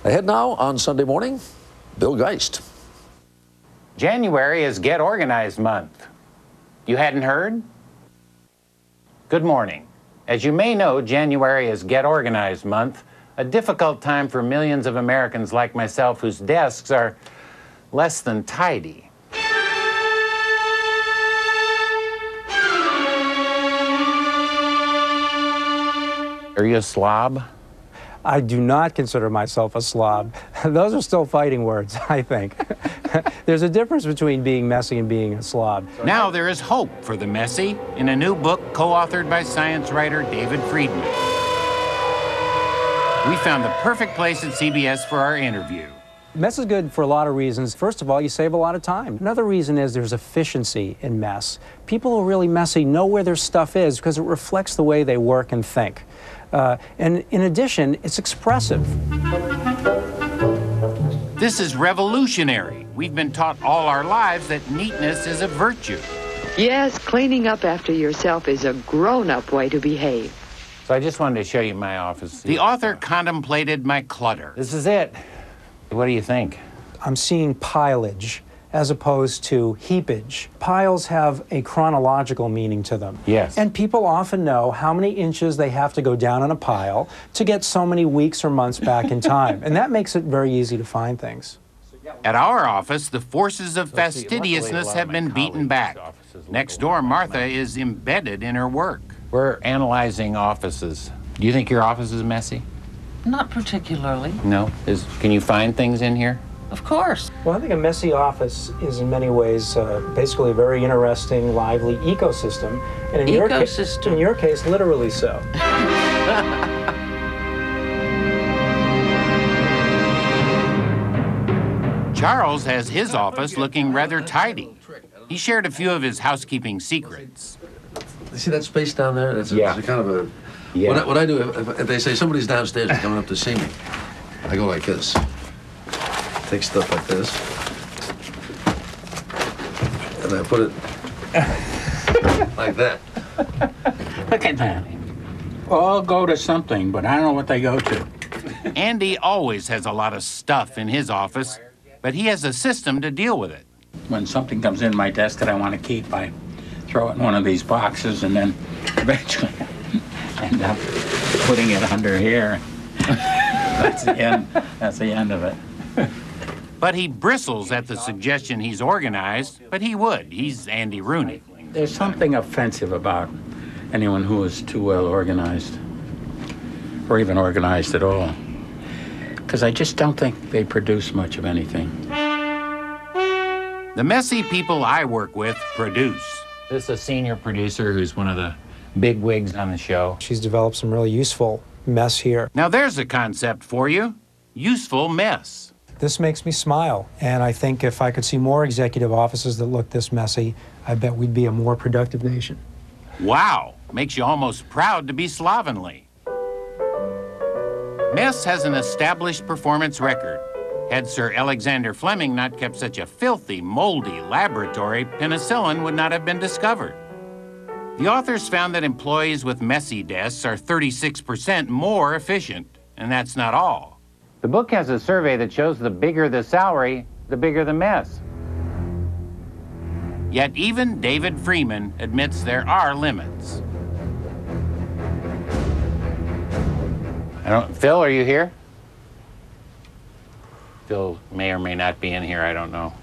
Ahead now on Sunday Morning, Bill Geist. January is Get Organized Month. You hadn't heard? Good morning. As you may know, January is Get Organized Month, a difficult time for millions of Americans like myself whose desks are less than tidy. Are you a slob? I do not consider myself a slob. Those are still fighting words, I think. There's a difference between being messy and being a slob. Now there is hope for the messy in a new book co-authored by science writer David Friedman. We found the perfect place at CBS for our interview. Mess is good for a lot of reasons. First of all, you save a lot of time. Another reason is there's efficiency in mess. People who are really messy know where their stuff is because it reflects the way they work and think. And in addition, it's expressive. This is revolutionary. We've been taught all our lives that neatness is a virtue. Yes, cleaning up after yourself is a grown-up way to behave. So I just wanted to show you my office. The author contemplated my clutter. This is it. What do you think? I'm seeing pileage as opposed to heapage. Piles have a chronological meaning to them. Yes. And people often know how many inches they have to go down in a pile to get so many weeks or months back in time. And that makes it very easy to find things. At our office, the forces of fastidiousness have been beaten back. Next door, Martha is embedded in her work. We're analyzing offices. Do you think your office is messy? Not particularly. No? Can you find things in here? Of course. Well, I think a messy office is in many ways basically a very interesting, lively ecosystem. And in your case, literally so. Charles has his office looking rather tidy. He shared a few of his housekeeping secrets. You see that space down there? That's yeah. Kind of a... Yeah. What I do, if they say somebody's downstairs and coming up to see me, I go like this. Take stuff like this. And I put it like that. Look at that. All go to something, but I don't know what they go to. Andy always has a lot of stuff in his office, but he has a system to deal with it. When something comes in my desk that I want to keep, I throw it in one of these boxes and then eventually end up putting it under here. That's the end. That's the end of it. But he bristles at the suggestion he's organized, but he would. He's Andy Rooney. There's something offensive about anyone who is too well organized, or even organized at all, because I just don't think they produce much of anything. The messy people I work with produce. This is a senior producer who's one of the big wigs on the show. She's developed some really useful mess here. Now there's a concept for you. Useful mess. This makes me smile, and I think if I could see more executive offices that look this messy, I bet we'd be a more productive nation. Wow, makes you almost proud to be slovenly. Mess has an established performance record. Had Sir Alexander Fleming not kept such a filthy, moldy laboratory, penicillin would not have been discovered. The authors found that employees with messy desks are 36% more efficient, and that's not all. The book has a survey that shows the bigger the salary, the bigger the mess. Yet even David Friedman admits there are limits. Phil, are you here? Phil may or may not be in here, I don't know.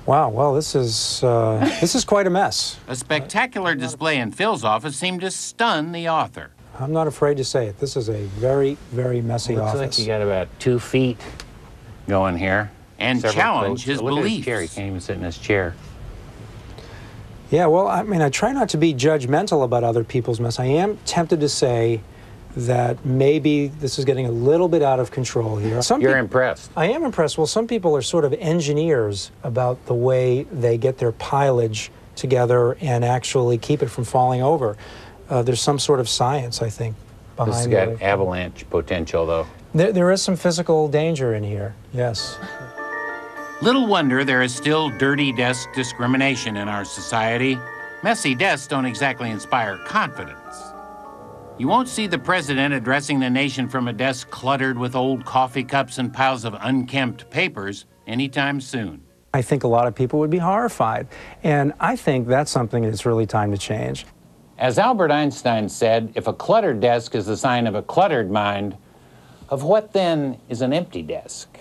Wow, well, this is quite a mess. A spectacular display in Phil's office seemed to stun the author. I'm not afraid to say it. This is a very, very messy office. Looks like you got about 2 feet going here. And challenge his beliefs. He can't even sit in his chair. Yeah, well, I mean, I try not to be judgmental about other people's mess. I am tempted to say that maybe this is getting a little bit out of control here. You're impressed. I am impressed. Well, some people are sort of engineers about the way they get their pileage together and actually keep it from falling over. There's some sort of science, I think, behind it. This has got avalanche potential, though. There is some physical danger in here, yes. Little wonder there is still dirty desk discrimination in our society. Messy desks don't exactly inspire confidence. You won't see the president addressing the nation from a desk cluttered with old coffee cups and piles of unkempt papers anytime soon. I think a lot of people would be horrified, and I think that's something that's really time to change. As Albert Einstein said, if a cluttered desk is the sign of a cluttered mind, of what then is an empty desk?